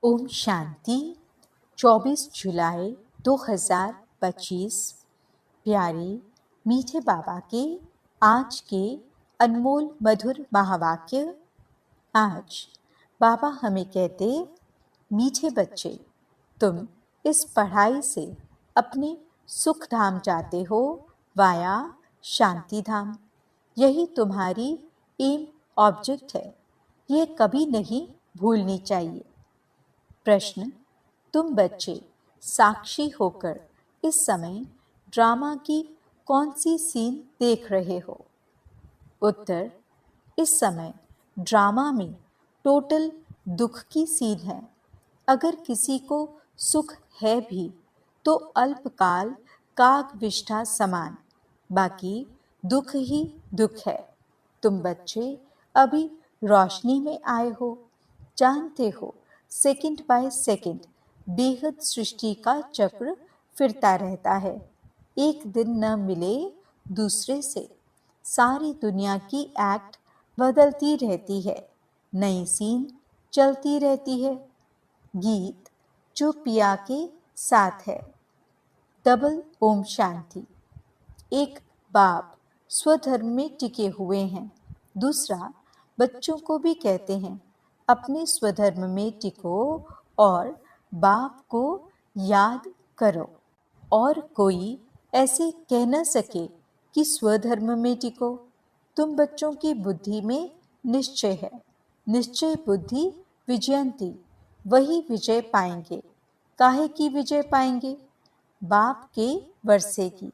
ओम शांति। 24 जुलाई 2025। प्यारे मीठे बाबा के आज के अनमोल मधुर महावाक्य। आज बाबा हमें कहते, मीठे बच्चे, तुम इस पढ़ाई से अपने सुख धाम जाते हो वाया शांति धाम। यही तुम्हारी एम ऑब्जेक्ट है, ये कभी नहीं भूलनी चाहिए। प्रश्न, तुम बच्चे साक्षी होकर इस समय ड्रामा की कौन सी सीन देख रहे हो? उत्तर, इस समय ड्रामा में टोटल दुख की सीन है। अगर किसी को सुख है भी तो अल्पकाल काग विष्ठा समान, बाकी दुख ही दुख है। तुम बच्चे अभी रोशनी में आए हो, जानते हो सेकंड बाय सेकंड बेहद सृष्टि का चक्र फिरता रहता है। एक दिन न मिले दूसरे से सारी दुनिया की एक्ट बदलती रहती है, नई सीन चलती रहती है। गीत जो पिया के साथ है। डबल ओम शांति। एक बाप स्वधर्म में टिके हुए हैं, दूसरा बच्चों को भी कहते हैं अपने स्वधर्म में टिको और बाप को याद करो। और कोई ऐसे कह न सके कि स्वधर्म में टिको। तुम बच्चों की बुद्धि में निश्चय है, निश्चय बुद्धि विजयंती, वही विजय पाएंगे। काहे की विजय पाएंगे? बाप के वर्षे की।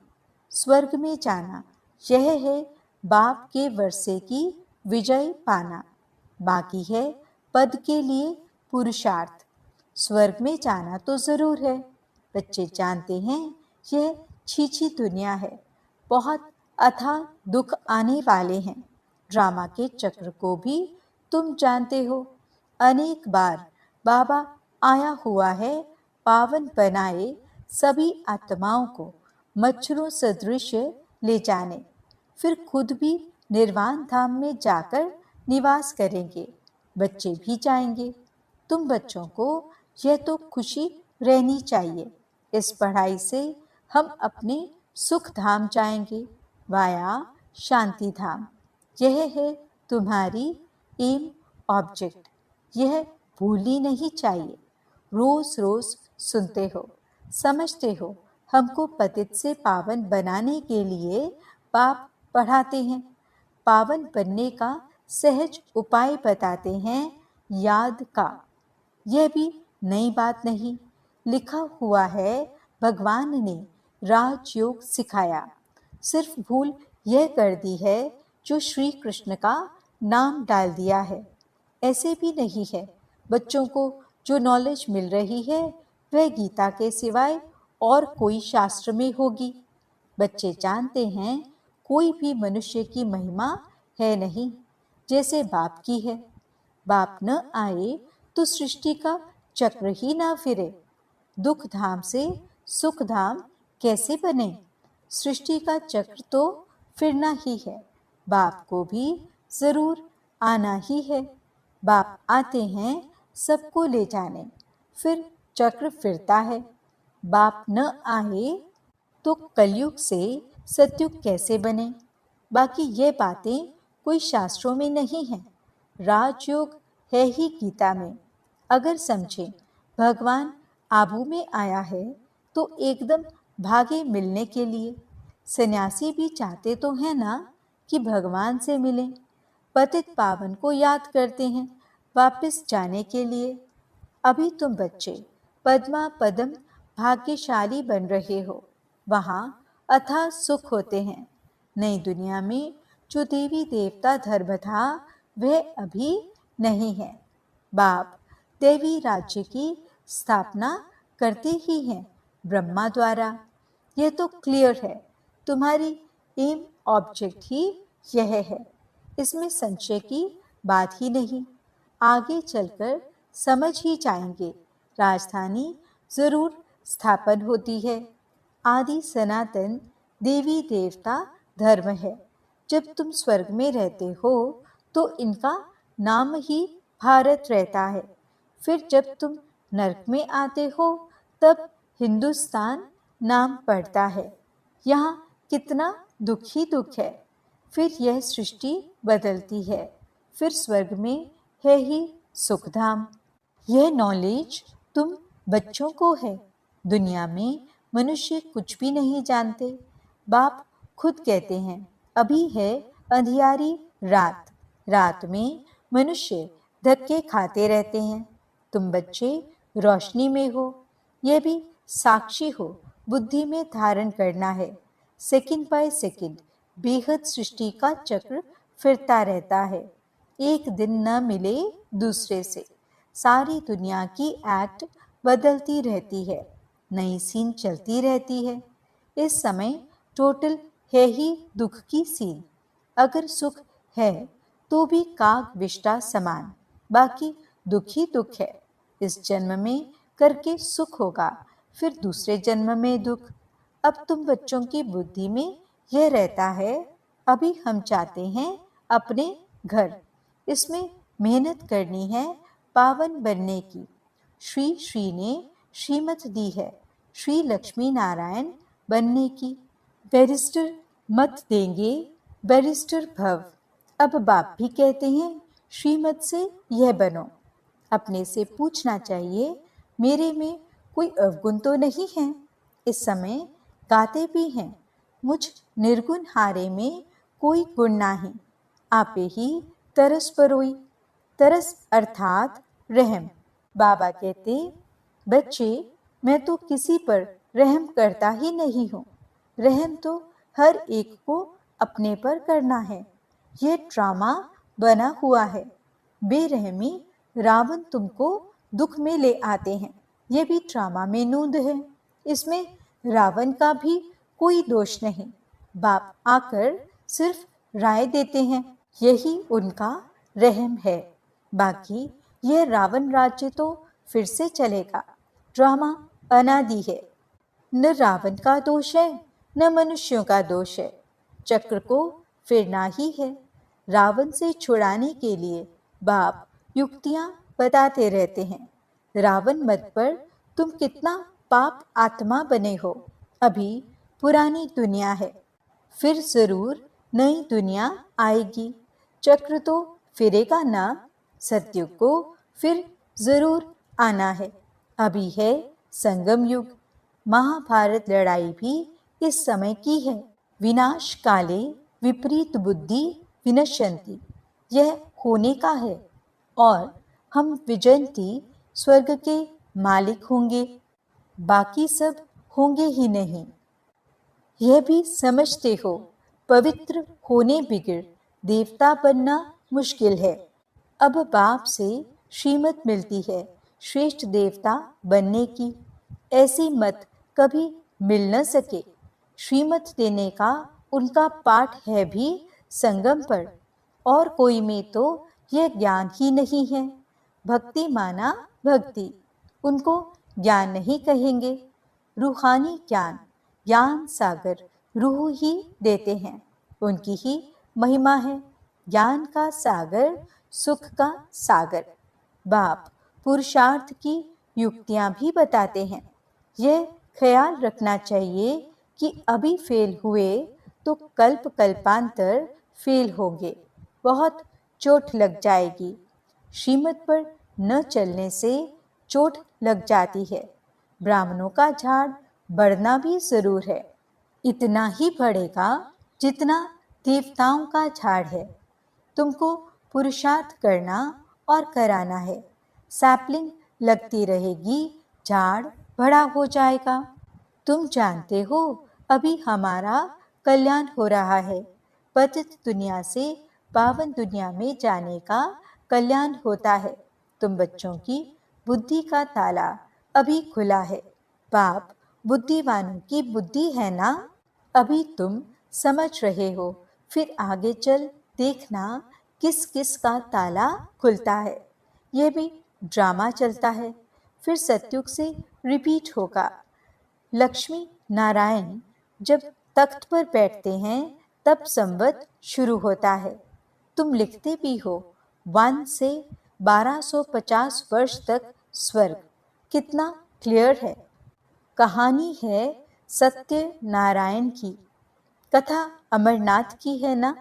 स्वर्ग में जाना यह है बाप के वर्षे की विजय पाना। बाकी है पद के लिए पुरुषार्थ। स्वर्ग में जाना तो जरूर है। बच्चे जानते हैं यह छीछी दुनिया है, बहुत अथाह दुख आने वाले हैं। ड्रामा के चक्र को भी तुम जानते हो। अनेक बार बाबा आया हुआ है पावन बनाए सभी आत्माओं को मच्छरों सदृश ले जाने, फिर खुद भी निर्वाण धाम में जाकर निवास करेंगे। बच्चे भी जाएंगे। तुम बच्चों को यह तो खुशी रहनी चाहिए, इस पढ़ाई से हम अपने सुख धाम जाएंगे वाया शांति धाम। यह है तुम्हारी एम ऑब्जेक्ट, यह भूलनी नहीं चाहिए। रोज रोज सुनते हो, समझते हो हमको पतित से पावन बनाने के लिए बाप पढ़ाते हैं। पावन बनने का सहज उपाय बताते हैं, याद का। यह भी नई बात नहीं, लिखा हुआ है भगवान ने राजयोग सिखाया। सिर्फ भूल यह कर दी है जो श्री कृष्ण का नाम डाल दिया है। ऐसे भी नहीं है बच्चों को जो नॉलेज मिल रही है वह गीता के सिवाय और कोई शास्त्र में होगी। बच्चे जानते हैं कोई भी मनुष्य की महिमा है नहीं जैसे बाप की है। बाप न आए तो सृष्टि का चक्र ही ना फिरे। दुख धाम से सुख धाम कैसे बने? सृष्टि का चक्र तो फिरना ही है, बाप को भी जरूर आना ही है। बाप आते हैं सबको ले जाने, फिर चक्र फिरता है। बाप न आए तो कलयुग से सतयुग कैसे बने? बाकी ये बातें कोई शास्त्रों में नहीं है, राजयोग है ही गीता में। अगर समझे भगवान आबू में आया है तो एकदम भागे मिलने के लिए। सन्यासी भी चाहते तो है ना कि भगवान से मिलें, पतित पावन को याद करते हैं वापस जाने के लिए। अभी तुम बच्चे पद्मा पदम भाग्यशाली बन रहे हो, वहाँ अथाह सुख होते हैं। नई दुनिया में जो देवी देवता धर्म था वह अभी नहीं है। बाप देवी राज्य की स्थापना करते ही हैं ब्रह्मा द्वारा। यह तो क्लियर है, तुम्हारी एम ऑब्जेक्ट ही यह है, इसमें संशय की बात ही नहीं। आगे चलकर समझ ही जाएंगे, राजधानी जरूर स्थापन होती है। आदि सनातन देवी देवता धर्म है। जब तुम स्वर्ग में रहते हो तो इनका नाम ही भारत रहता है। फिर जब तुम नर्क में आते हो तब हिंदुस्तान नाम पड़ता है। यहाँ कितना दुख ही दुख है। फिर यह सृष्टि बदलती है, फिर स्वर्ग में है ही सुखधाम। यह नॉलेज तुम बच्चों को है। दुनिया में मनुष्य कुछ भी नहीं जानते। बाप खुद कहते हैं, अभी है अंधियारी रात, रात में मनुष्य धक्के खाते रहते हैं। तुम बच्चे रोशनी में हो, यह भी साक्षी हो, बुद्धि में धारण करना है। सेकंड बाय सेकंड बेहद सृष्टि का चक्र फिरता रहता है। एक दिन न मिले दूसरे से, सारी दुनिया की एक्ट बदलती रहती है, नई सीन चलती रहती है। इस समय टोटल है ही दुख की सीन। अगर सुख है तो भी काग विष्टा समान, बाकी दुख ही दुख है। इस जन्म में करके सुख होगा, फिर दूसरे जन्म में दुख। अब तुम बच्चों की बुद्धि में यह रहता है, अभी हम चाहते हैं अपने घर, इसमें मेहनत करनी है पावन बनने की। श्री श्री ने श्रीमत दी है श्री लक्ष्मी नारायण बनने की। बैरिस्टर मत देंगे, बैरिस्टर भव। अब बाप भी कहते हैं श्रीमत से यह बनो। अपने से पूछना चाहिए, मेरे में कोई अवगुण तो नहीं है। इस समय गाते भी हैं, मुझ निर्गुण हारे में कोई गुण नाही, आपे ही तरस परोई। तरस अर्थात रहम। बाबा कहते, बच्चे मैं तो किसी पर रहम करता ही नहीं हूँ। रहम तो हर एक को अपने पर करना है। यह ड्रामा बना हुआ है। बेरहमी रावण तुमको दुख में ले आते हैं, यह भी ड्रामा में नूंद है। इसमें रावण का भी कोई दोष नहीं। बाप आकर सिर्फ राय देते हैं, यही उनका रहम है। बाकी यह रावण राज्य तो फिर से चलेगा। ड्रामा अनादि है। न रावण का दोष है, न मनुष्यों का दोष है। चक्र को फिरना ही है। रावण से छुड़ाने के लिए बाप युक्तियां बताते रहते हैं। रावण मत पर तुम कितना पाप आत्मा बने हो। अभी पुरानी दुनिया है, फिर जरूर नई दुनिया आएगी। चक्र तो फिरेगा ना। सत्युग को फिर जरूर आना है। अभी है संगम युग। महाभारत लड़ाई भी इस समय की है। विनाश काले विपरीत बुद्धि विनश्यन्ति, यह होने का है। और हम विजयंती स्वर्ग के मालिक होंगे, बाकी सब होंगे ही नहीं। यह भी समझते हो, पवित्र होने बिगड़ देवता बनना मुश्किल है। अब बाप से श्रीमत मिलती है श्रेष्ठ देवता बनने की। ऐसी मत कभी मिल न सके। श्रीमत देने का उनका पाठ है भी संगम पर, और कोई में तो यह ज्ञान ही नहीं है। भक्ति माना भक्ति, उनको ज्ञान नहीं कहेंगे। रूहानी ज्ञान, ज्ञान सागर रूह ही देते हैं, उनकी ही महिमा है। ज्ञान का सागर, सुख का सागर। बाप पुरुषार्थ की युक्तियां भी बताते हैं। यह ख्याल रखना चाहिए कि अभी फेल हुए तो कल्प कल्पांतर फेल होंगे, बहुत चोट लग जाएगी। श्रीमत पर न चलने से चोट लग जाती है। ब्राह्मणों का झाड़ बढ़ना भी जरूर है, इतना ही बढ़ेगा जितना देवताओं का झाड़ है। तुमको पुरुषार्थ करना और कराना है। सैपलिंग लगती रहेगी, झाड़ बड़ा हो जाएगा। तुम जानते हो, अभी हमारा कल्याण हो रहा है। पतित दुनिया से पावन दुनिया में जाने का कल्याण होता है। तुम बच्चों की बुद्धि का ताला अभी खुला है। बाप बुद्धिवानों की बुद्धि है ना। अभी तुम समझ रहे हो, फिर आगे चल देखना किस किस का ताला खुलता है। यह भी ड्रामा चलता है, फिर सत्युग से रिपीट होगा। लक्ष्मी नारायण जब तख्त पर बैठते हैं तब संवत शुरू होता है। तुम लिखते भी हो 1 से 1250 वर्ष तक स्वर्ग, कितना क्लियर है। कहानी है सत्य नारायण की, कथा अमरनाथ की है ना।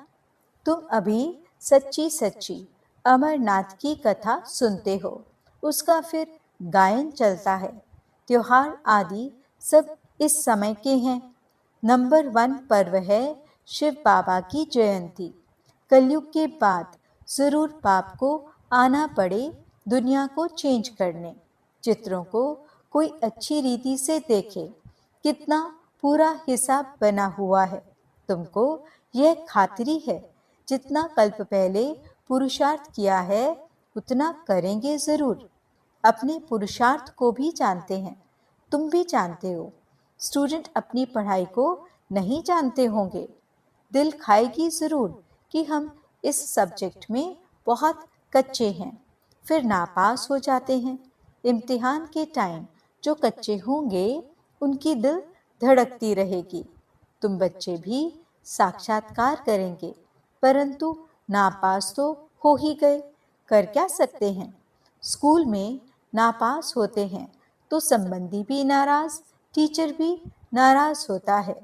तुम अभी सच्ची सच्ची अमरनाथ की कथा सुनते हो, उसका फिर गायन चलता है। त्योहार आदि सब इस समय के हैं। नंबर 1 पर्व है शिव बाबा की जयंती। कलयुग के बाद जरूर बाप को आना पड़े दुनिया को चेंज करने। चित्रों को कोई अच्छी रीति से देखे, कितना पूरा हिसाब बना हुआ है। तुमको यह खातिरी है, जितना कल्प पहले पुरुषार्थ किया है उतना करेंगे जरूर। अपने पुरुषार्थ को भी जानते हैं, तुम भी जानते हो। स्टूडेंट अपनी पढ़ाई को नहीं जानते होंगे। दिल खाएगी जरूर कि हम इस सब्जेक्ट में बहुत कच्चे हैं, फिर नापास हो जाते हैं। इम्तिहान के टाइम जो कच्चे होंगे उनकी दिल धड़कती रहेगी। तुम बच्चे भी साक्षात्कार करेंगे, परंतु नापास तो हो ही गए, कर क्या सकते हैं। स्कूल में नापास होते हैं तो संबंधी भी नाराज, टीचर भी नाराज होता है।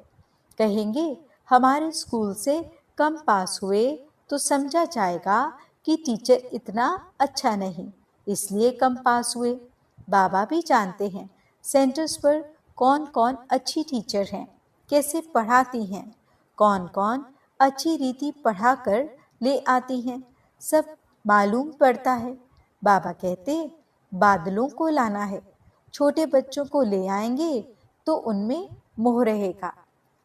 कहेंगे हमारे स्कूल से कम पास हुए तो समझा जाएगा कि टीचर इतना अच्छा नहीं, इसलिए कम पास हुए। बाबा भी जानते हैं सेंटर्स पर कौन कौन अच्छी टीचर हैं, कैसे पढ़ाती हैं, कौन कौन अच्छी रीति पढ़ाकर ले आती हैं, सब मालूम पड़ता है। बाबा कहते बादलों को लाना है, छोटे बच्चों को ले आएंगे तो उनमें मोह रहेगा।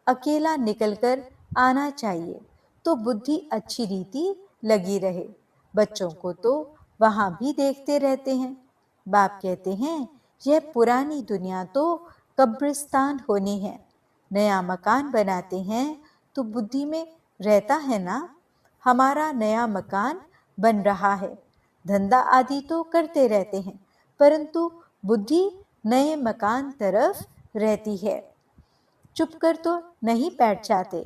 अकेला निकलकर आना चाहिए तो बुद्धि अच्छी रीति लगी रहे। बच्चों को तो वहां भी देखते रहते हैं। बाप कहते हैं यह पुरानी दुनिया तो कब्रिस्तान होनी है। नया मकान बनाते हैं तो बुद्धि में रहता है ना, हमारा नया मकान बन रहा है। धंधा आदि तो करते रहते हैं, परंतु बुद्धि नए मकान तरफ रहती है। चुप कर तो नहीं बैठ जाते।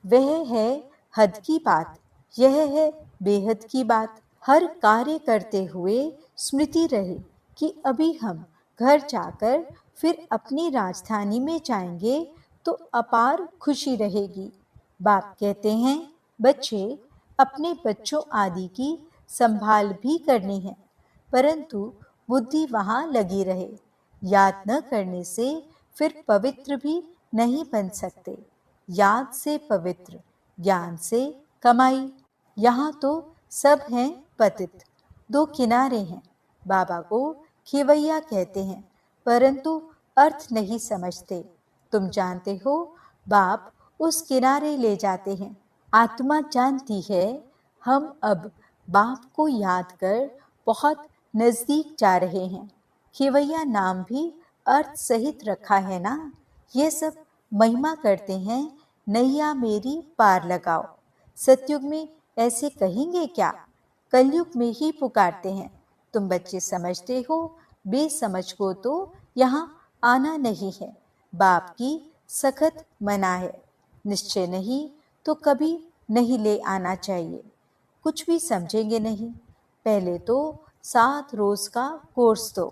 वह है हद की बात, यह है बेहद की बात। हर कार्य करते हुए स्मृति रहे कि अभी हम घर जाकर फिर अपनी राजधानी में जाएंगे तो अपार खुशी रहेगी। बाप कहते हैं बच्चे अपने बच्चों आदि की संभाल भी करनी है, परंतु बुद्धि वहां लगी रहे। याद न करने से फिर पवित्र भी नहीं बन सकते। याद से पवित्र, ज्ञान से कमाई। यहाँ तो सब हैं पतित, दो किनारे हैं। बाबा को खेवैया कहते हैं, परंतु अर्थ नहीं समझते। तुम जानते हो बाप उस किनारे ले जाते हैं। आत्मा जानती है हम अब बाप को याद कर बहुत नजदीक जा रहे हैं। खेवैया नाम भी अर्थ सहित रखा है ना। ये सब महिमा करते हैं नैया मेरी पार लगाओ। सतयुग में ऐसे कहेंगे क्या, कलयुग में ही पुकारते हैं। तुम बच्चे समझते हो, बेसमझ को तो यहाँ आना नहीं है। बाप की सख्त मना है। निश्चय नहीं तो कभी नहीं ले आना चाहिए। कुछ भी समझेंगे नहीं। पहले तो 7 रोज का कोर्स दो,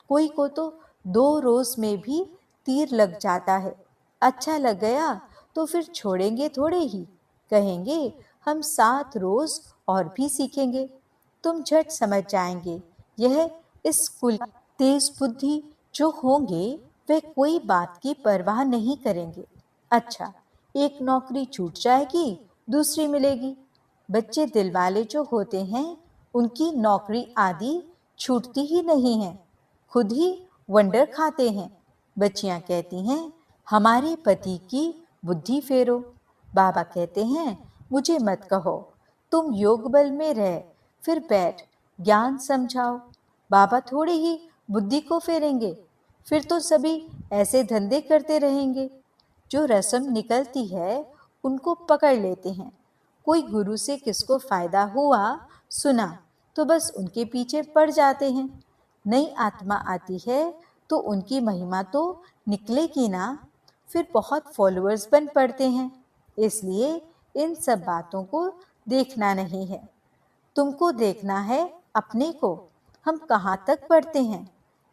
कोई को तो 2 रोज में भी तीर लग जाता है। अच्छा लग गया तो फिर छोड़ेंगे थोड़े ही, कहेंगे हम 7 रोज और भी सीखेंगे। तुम झट समझ जाएंगे। यह इस कुल तेज बुद्धि जो होंगे वे कोई बात की परवाह नहीं करेंगे। अच्छा, एक नौकरी छूट जाएगी, दूसरी मिलेगी। बच्चे दिलवाले जो होते हैं उनकी नौकरी आदि छूटती ही नहीं है, खुद ही वंडर खाते हैं। बच्चियां कहती हैं हमारे पति की बुद्धि फेरो। बाबा कहते हैं मुझे मत कहो, तुम योग बल में रह, फिर बैठ ज्ञान समझाओ। बाबा थोड़ी ही बुद्धि को फेरेंगे, फिर तो सभी ऐसे धंधे करते रहेंगे। जो रस्म निकलती है उनको पकड़ लेते हैं। कोई गुरु से किसको फायदा हुआ सुना तो बस उनके पीछे पड़ जाते हैं। नई आत्मा आती है तो उनकी महिमा तो निकलेगी ना, फिर बहुत फॉलोअर्स बन पड़ते हैं। इसलिए इन सब बातों को देखना नहीं है, तुमको देखना है अपने को। हम कहाँ तक पढ़ते हैं,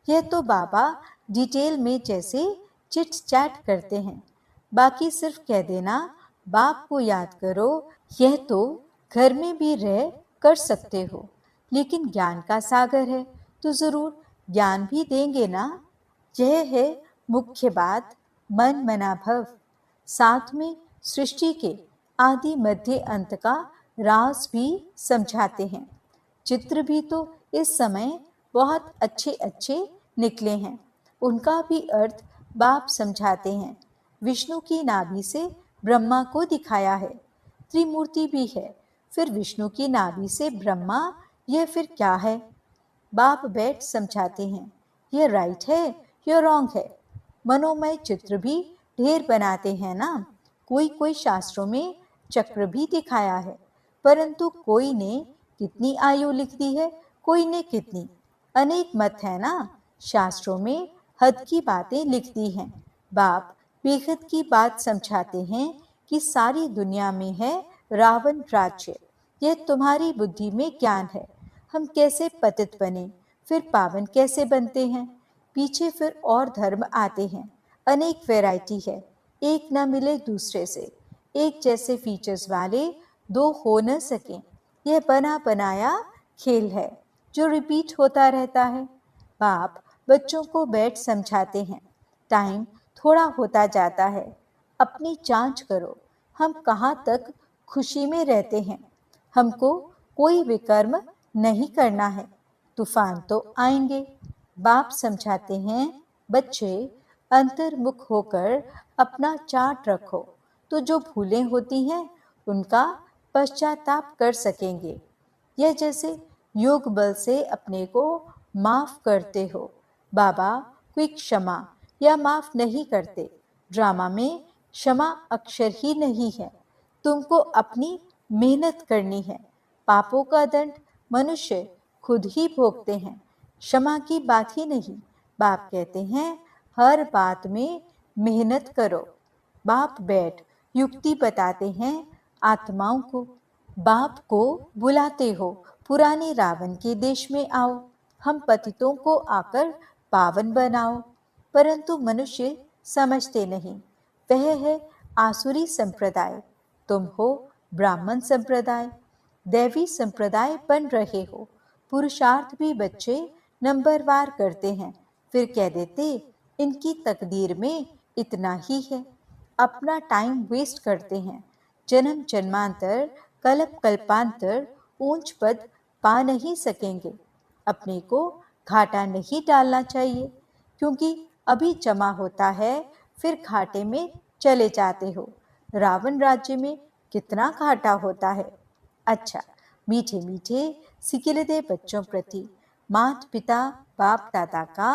यह तो बाबा डिटेल में जैसे चिट चैट करते हैं, बाकी सिर्फ कह देना बाप को याद करो, यह तो घर में भी रह कर सकते हो, लेकिन ज्ञान का सागर है तो जरूर ज्ञान भी देंगे ना। यह है मुख्य बात, मन मना भव। साथ में सृष्टि के आदि मध्य अंत का राज भी समझाते हैं। चित्र भी तो इस समय बहुत अच्छे अच्छे निकले हैं, उनका भी अर्थ बाप समझाते हैं। विष्णु की नाभि से ब्रह्मा को दिखाया है, त्रिमूर्ति भी है, फिर विष्णु की नाभि से ब्रह्मा, यह फिर क्या है? बाप बैठ समझाते हैं, यह राइट है, यह रॉन्ग है। मनोमय चित्र भी ढेर बनाते हैं ना। कोई कोई शास्त्रों में चक्र भी दिखाया है, परंतु कोई ने कितनी आयु लिख दी है, कोई ने कितनी, अनेक मत है ना। शास्त्रों में हद की बातें लिख दी हैं। बाप बेहद की बात समझाते हैं कि सारी दुनिया में है रावण राज्य, यह तुम्हारी बुद्धि में ज्ञान है। हम कैसे पतित बने, फिर पावन कैसे बनते हैं, पीछे फिर और धर्म आते हैं, अनेक वैरायटी है, एक न मिले दूसरे से, एक जैसे फीचर्स वाले दो हो न सकें। यह बना बनाया खेल है जो रिपीट होता रहता है। बाप बच्चों को बैठ समझाते हैं, टाइम थोड़ा होता जाता है, अपनी जांच करो, हम कहाँ तक खुशी में रहते हैं। हमको कोई विकर्म नहीं करना है, तूफान तो आएंगे। बाप समझाते हैं, बच्चे अंतर्मुख होकर अपना चार्ट रखो, तो जो भूलें होती हैं उनका पश्चाताप कर सकेंगे। यह जैसे योग बल से अपने को माफ करते हो। बाबा कोई क्षमा या माफ नहीं करते। ड्रामा में क्षमा अक्षर ही नहीं है, तुमको अपनी मेहनत करनी है। पापों का दंड मनुष्य खुद ही भोगते हैं, क्षमा की बात ही नहीं। बाप कहते हैं हर बात में मेहनत करो। बाप बैठ युक्ति बताते हैं आत्माओं को। बाप को बुलाते हो, पुराने रावण के देश में आओ, हम पतितों को आकर पावन बनाओ। परंतु मनुष्य समझते नहीं, वह है आसुरी संप्रदाय, तुम हो ब्राह्मण संप्रदाय, दैवी संप्रदाय बन रहे हो। पुरुषार्थ भी बच्चे नंबरवार करते हैं, फिर कह देते इनकी तकदीर में इतना ही है। अपना टाइम वेस्ट करते हैं, जन्म जन्मांतर कल्प कल्पांतर ऊंच पद पा नहीं सकेंगे। अपने को घाटा नहीं डालना चाहिए, क्योंकि अभी जमा होता है, फिर घाटे में चले जाते हो। रावण राज्य में कितना घाटा होता है। अच्छा, मीठे मीठे सिकिलदे बच्चों प्रति माता पिता बाप दादा का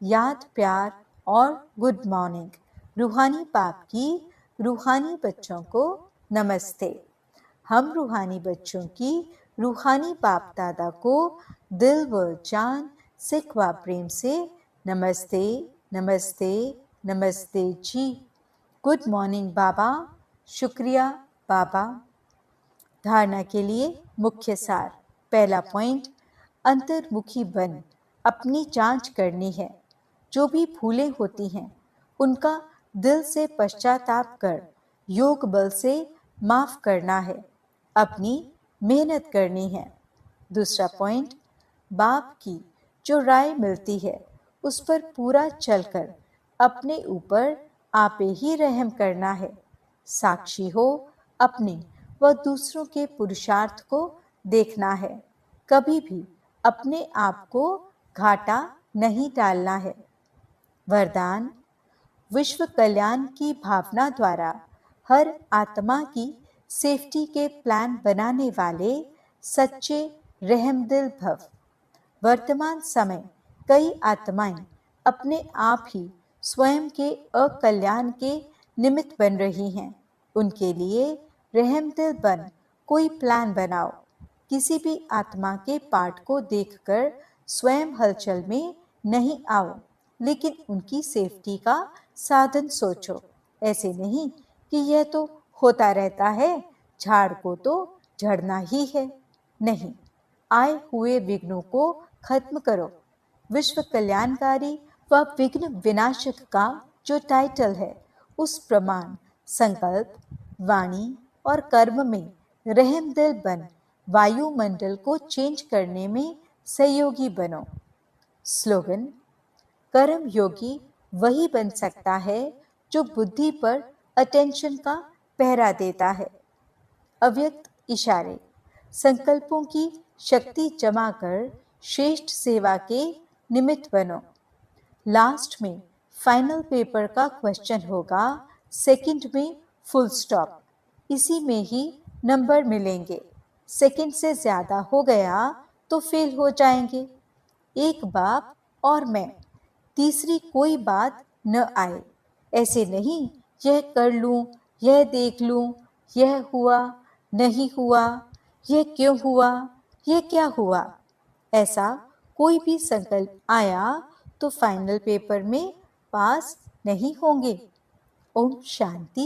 याद प्यार और गुड मॉर्निंग। रूहानी बाप की रूहानी बच्चों को नमस्ते। हम रूहानी बच्चों की रूहानी बाप दादा को दिल व जान सिख व प्रेम से नमस्ते नमस्ते नमस्ते जी। गुड मॉर्निंग बाबा। शुक्रिया बाबा। धारणा के लिए मुख्य सार। पहला पॉइंट, अंतर्मुखी बन अपनी जांच करनी है। जो भी भूलें होती हैं उनका दिल से पश्चाताप कर योग बल से माफ करना है, अपनी मेहनत करनी है। दूसरा पॉइंट, बाप की जो राय मिलती है उस पर पूरा चलकर अपने ऊपर आपे ही रहम करना है। साक्षी हो अपने व दूसरों के पुरुषार्थ को देखना है, कभी भी अपने आप को घाटा नहीं डालना है। वरदान, विश्व कल्याण की भावना द्वारा हर आत्मा की सेफ्टी के प्लान बनाने वाले सच्चे रहमदिल भव। वर्तमान समय कई आत्माएं अपने आप ही स्वयं के अकल्याण के निमित्त बन रही हैं। उनके लिए रहमदिल बन कोई प्लान बनाओ। किसी भी आत्मा के पार्ट को देखकर स्वयं हलचल में नहीं आओ, लेकिन उनकी सेफ्टी का साधन सोचो। ऐसे नहीं कि यह तो होता रहता है, झाड़ को तो झड़ना ही है। नहीं, आए हुए विघ्नों को खत्म करो। विश्व कल्याणकारी व विघ्न विनाशक का जो टाइटल है, उस प्रमाण संकल्प, वाणी और कर्म में रहमदिल बन वायुमंडल को चेंज करने में सहयोगी बनो। स्लोगन: कर्म योगी वही बन सकता है जो बुद्धि पर अटेंशन का पहरा देता है। अव्यक्त इशारे: संकल्पों की शक्ति जमा कर श्रेष्ठ सेवा के निमित्त बनो। लास्ट में फाइनल पेपर का क्वेश्चन होगा, सेकंड में फुल स्टॉप, इसी में ही नंबर मिलेंगे। सेकंड से ज्यादा हो गया तो फेल हो जाएंगे। एक बाप और मैं, तीसरी कोई बात न आए। ऐसे नहीं यह कर लूं, यह देख लूं, यह हुआ, नहीं हुआ, यह क्यों हुआ, यह क्या हुआ। ऐसा कोई भी संकल्प आया तो फाइनल पेपर में पास नहीं होंगे। ओम शांति।